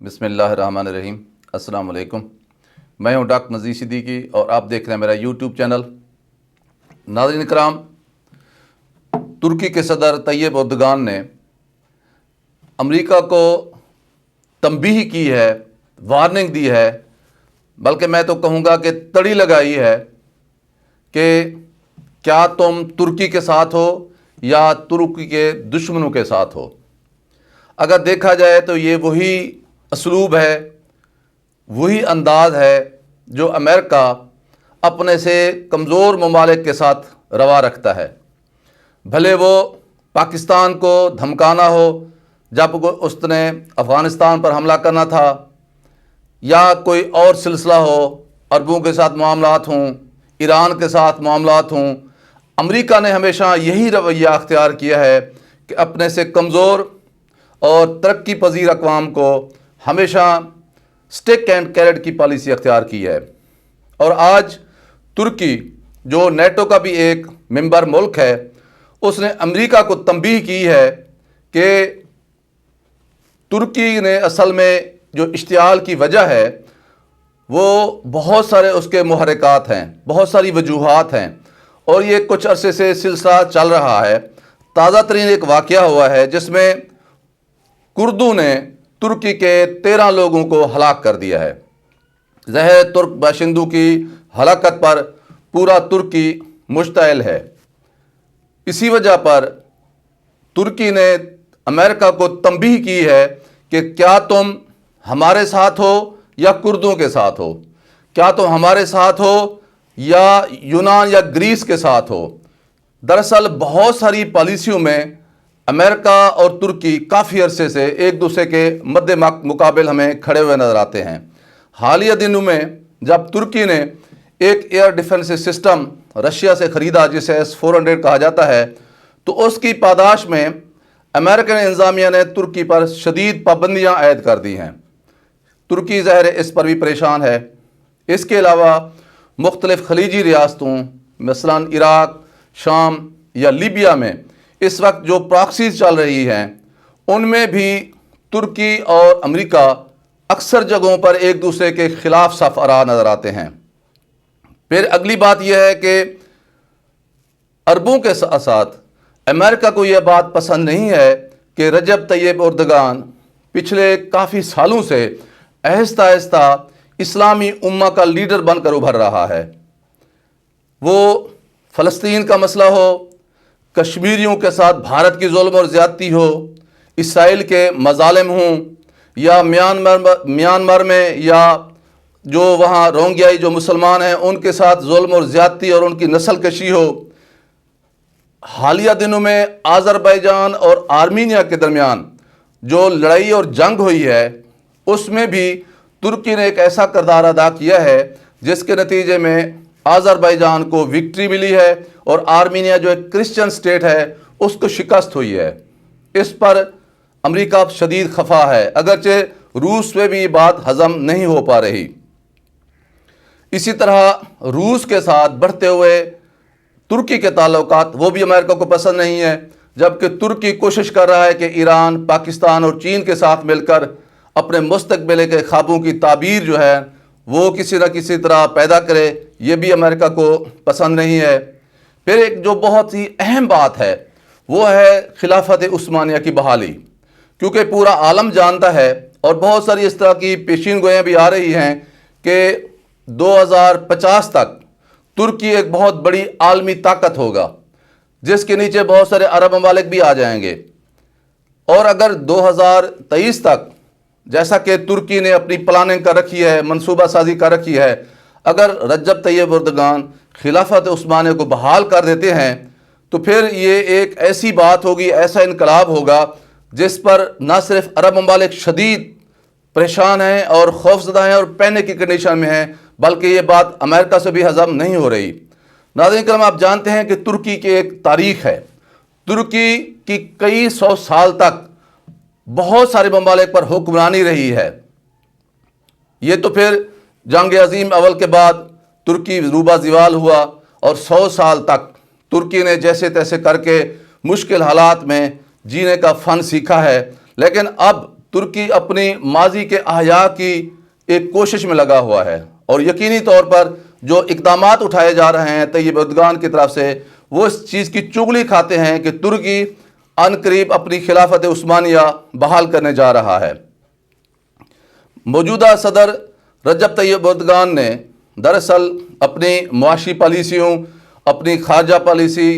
बिस्मिल्लाहिर्रहमानिर्रहीम। अस्सलाम वालेकुम। मैं हूं डॉक्टर नज़ीर सिद्दीकी और आप देख रहे हैं मेरा यूट्यूब चैनल। नाज़रीन इकराम, तुर्की के सदर तैयब एर्दोगान ने अमेरिका को तंबीह की है, वार्निंग दी है, बल्कि मैं तो कहूँगा कि तड़ी लगाई है कि क्या तुम तुर्की के साथ हो या तुर्की के दुश्मनों के साथ हो। अगर देखा जाए तो ये वही असलूब है, वही अंदाज है जो अमेरिका अपने से कमज़ोर ममालिक के साथ रवा रखता है। भले वो पाकिस्तान को धमकाना हो जब उसने अफ़गानिस्तान पर हमला करना था, या कोई और सिलसिला हो, अरबों के साथ मामलात हों, ईरान के साथ मामलात हों, अमेरिका ने हमेशा यही रवैया अख्तियार किया है कि अपने से कमज़ोर और तरक्की पजीर अक़वाम को हमेशा स्टिक एंड कैरेट की पॉलिसी अख्तियार की है। और आज तुर्की जो नेटो का भी एक मेंबर मुल्क है, उसने अमेरिका को तंबीह की है कि तुर्की ने असल में जो इश्तियाल की वजह है वो बहुत सारे उसके मुहर्रिकात हैं, बहुत सारी वजूहात हैं, और ये कुछ अरसे से सिलसिला चल रहा है। ताज़ा तरीन एक वाक़या हुआ है जिसमें कुर्दों ने तुर्की के 13 लोगों को हलाक कर दिया है। ज़ाहिर तुर्क बाशिंदों की हलाकत पर पूरा तुर्की मुश्तइल है। इसी वजह पर तुर्की ने अमेरिका को तंबीह की है कि क्या तुम हमारे साथ हो या कुर्दों के साथ हो, क्या तुम हमारे साथ हो या यूनान या ग्रीस के साथ हो। दरअसल बहुत सारी पॉलिसियों में अमेरिका और तुर्की काफ़ी अरसे से एक दूसरे के मद्दे मुकाबिल हमें खड़े हुए नज़र आते हैं। हालिया दिनों में जब तुर्की ने एक एयर डिफेंस सिस्टम रशिया से ख़रीदा जिसे S-400 कहा जाता है, तो उसकी पादाश में अमेरिकन इंतज़ामिया ने तुर्की पर शदीद पाबंदियाँ आयद कर दी हैं। तुर्की ज़ाहिर इस पर भी परेशान है। इसके अलावा मुख्तलिफ़ खलीजी रियासतों मसलन इराक़, शाम या लीबिया में इस वक्त जो प्रॉक्सीज़ चल रही हैं, उनमें भी तुर्की और अमेरिका अक्सर जगहों पर एक दूसरे के ख़िलाफ़ सफ़रा नज़र आते हैं। फिर अगली बात यह है कि अरबों के साथ साथ अमेरिका को यह बात पसंद नहीं है कि रजब तैयब एर्दोगान पिछले काफ़ी सालों से आहिस्ता आहिस्ता इस्लामी उम्मा का लीडर बनकर उभर रहा है। वो फ़लस्तीन का मसला हो, कश्मीरियों के साथ भारत की जुल्म और ज़्यादती हो, इसराइल के मज़ालिम हों, या म्यांमार में या जो वहाँ रोहिंग्याई जो मुसलमान हैं उनके साथ जुल्म और ज़्यादती और उनकी नस्ल कशी हो। हालिया दिनों में आज़रबाईजान और आर्मीनिया के दरमियान जो लड़ाई और जंग हुई है, उसमें भी तुर्की ने एक ऐसा किरदार अदा किया है जिसके नतीजे में आज़रबाईजान को विक्ट्री मिली है और आर्मीनिया जो एक क्रिश्चियन स्टेट है उसको शिकस्त हुई है। इस पर अमेरिका शदीद खफा है, अगरचे रूस में भी ये बात हज़म नहीं हो पा रही। इसी तरह रूस के साथ बढ़ते हुए तुर्की के ताल्लुकात वो भी अमेरिका को पसंद नहीं है, जबकि तुर्की कोशिश कर रहा है कि ईरान, पाकिस्तान और चीन के साथ मिलकर अपने मुस्तकबिल के ख्वाबों की ताबीर जो है वो किसी न किसी तरह पैदा करे। ये भी अमेरिका को पसंद नहीं है। फिर एक जो बहुत ही अहम बात है वो है खिलाफत उस्मानिया की बहाली, क्योंकि पूरा आलम जानता है और बहुत सारी इस तरह की पेशीन गोयां भी आ रही हैं कि 2050 तक तुर्की एक बहुत बड़ी आलमी ताकत होगा जिसके नीचे बहुत सारे अरब ममालिक भी आ जाएंगे। और अगर 2023 तक, जैसा कि तुर्की ने अपनी प्लानिंग कर रखी है, मंसूबा साजी कर रखी है, अगर रजब तैयब एर्दोगान खिलाफत उस्मानिया को बहाल कर देते हैं तो फिर ये एक ऐसी बात होगी, ऐसा इनकलाब होगा जिस पर न सिर्फ अरब ममालिक शदीद परेशान हैं और खौफजदा हैं और पैनिक की कंडीशन में हैं, बल्कि ये बात अमेरिका से भी हज़म नहीं हो रही। नाज़रीन करम, आप जानते हैं कि तुर्की की एक तारीख़ है। तुर्की की कई सौ साल तक बहुत सारे ममालिक पर हुक्मरानी रही है। ये तो फिर जंग अज़ीम अवल के बाद तुर्की रूबा ज़िवाल हुआ और 100 साल तक तुर्की ने जैसे तैसे करके मुश्किल हालात में जीने का फ़न सीखा है। लेकिन अब ترکی اپنی ماضی کے احیاء کی ایک کوشش میں لگا ہوا ہے، اور یقینی طور پر جو اقدامات اٹھائے جا رہے ہیں طیب اردگان کی طرف سے، وہ اس چیز کی چغلی کھاتے ہیں کہ ترکی عنقریب اپنی خلافت عثمانیہ بحال کرنے جا رہا ہے۔ موجودہ صدر رجب طیب اردگان نے دراصل اپنی معاشی پالیسیوں، اپنی خارجہ پالیسی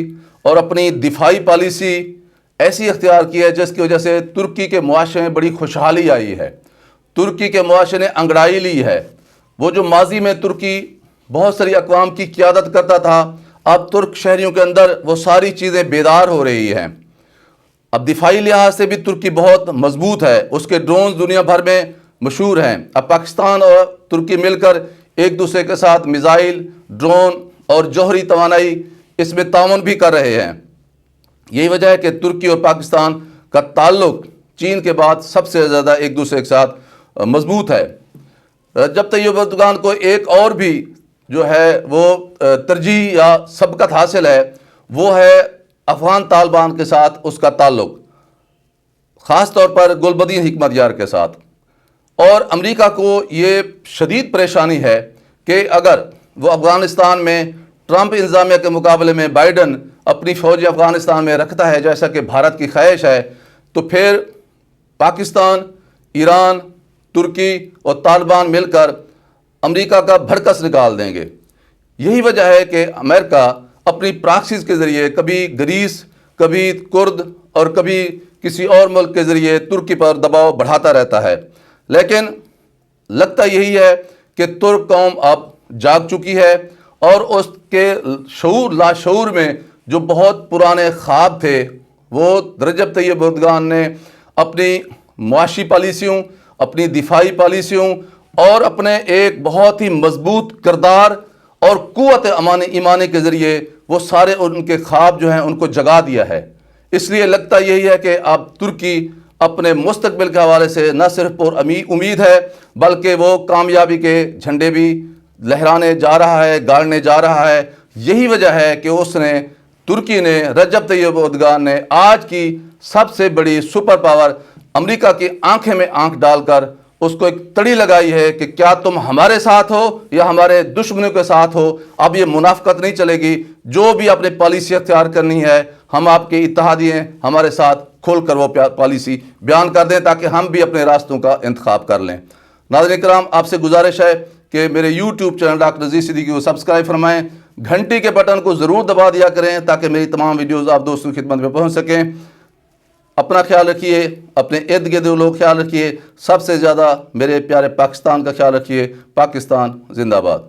اور اپنی دفاعی پالیسی ایسی اختیار کی ہے جس کی وجہ سے ترکی کے معاشرے میں بڑی خوشحالی آئی ہے، ترکی کے معاشرے نے انگڑائی لی ہے۔ وہ جو ماضی میں ترکی بہت ساری اقوام کی قیادت کرتا تھا، اب ترک شہریوں کے اندر وہ ساری چیزیں بیدار ہو رہی ہیں۔ اب دفاعی لحاظ سے بھی ترکی بہت مضبوط ہے، اس کے ڈرونز دنیا بھر میں مشہور ہیں۔ اب پاکستان اور ترکی مل کر ایک دوسرے کے ساتھ میزائل، ڈرون اور جوہری توانائی اس میں تعاون بھی کر رہے ہیں۔ یہی وجہ ہے کہ ترکی اور پاکستان کا تعلق چین کے بعد سب سے زیادہ ایک دوسرے کے ساتھ مضبوط ہے۔ رجب طیب اردگان کو ایک اور بھی جو ہے وہ ترجیح یا سبقت حاصل ہے، وہ ہے افغان طالبان کے ساتھ اس کا تعلق، خاص طور پر گلبدین حکمت یار کے ساتھ۔ اور امریکہ کو یہ شدید پریشانی ہے کہ اگر وہ افغانستان میں ٹرمپ انتظامیہ کے مقابلے میں بائیڈن اپنی فوج افغانستان میں رکھتا ہے جیسا کہ بھارت کی خواہش ہے، تو پھر پاکستان، ایران، ترکی اور طالبان مل کر امریکہ کا بھڑکس نکال دیں گے۔ یہی وجہ ہے کہ امریکہ اپنی پراکسیز کے ذریعے کبھی گریس، کبھی کرد اور کبھی کسی اور ملک کے ذریعے ترکی پر دباؤ بڑھاتا رہتا ہے۔ لیکن لگتا یہی ہے کہ ترک قوم اب جاگ چکی ہے، اور اس کے شعور لاشعور میں جو بہت پرانے خواب تھے، وہ رجب طیب اردگان نے اپنی معاشی پالیسیوں، اپنی دفاعی پالیسیوں اور اپنے ایک بہت ہی مضبوط کردار اور قوت ایمانی کے ذریعے وہ سارے ان کے خواب جو ہیں ان کو جگا دیا ہے۔ اس لیے لگتا یہی ہے کہ اب ترکی اپنے مستقبل کے حوالے سے نہ صرف پر امید ہے، بلکہ وہ کامیابی کے جھنڈے بھی لہرانے جا رہا ہے، گاڑنے جا رہا ہے۔ یہی وجہ ہے کہ ترکی نے، رجب طیب اردگان نے آج کی سب سے بڑی سپر پاور امریکہ کی آنکھیں میں آنکھ ڈال کر اس کو ایک تڑی لگائی ہے کہ کیا تم ہمارے ساتھ ہو یا ہمارے دشمنوں کے ساتھ ہو۔ اب یہ منافقت نہیں چلے گی، جو بھی اپنے پالیسی اختیار کرنی ہے ہم آپ کے اتحادی ہیں، ہمارے ساتھ کھول کر وہ پالیسی بیان کر دیں تاکہ ہم بھی اپنے راستوں کا انتخاب کر لیں۔ ناظرین کرام، آپ سے گزارش ہے کہ میرے YouTube channel doctor Nazir Siddiqui کو سبسکرائب فرمائیں، گھنٹی کے بٹن کو ضرور دبا دیا کریں تاکہ میری تمام ویڈیوز آپ دوستوں کی خدمت میں پہنچ سکیں۔ اپنا خیال رکھیے، اپنے ارد گرد لوگ خیال رکھیے، سب سے زیادہ میرے پیارے پاکستان کا خیال رکھیے۔ پاکستان زندہ باد۔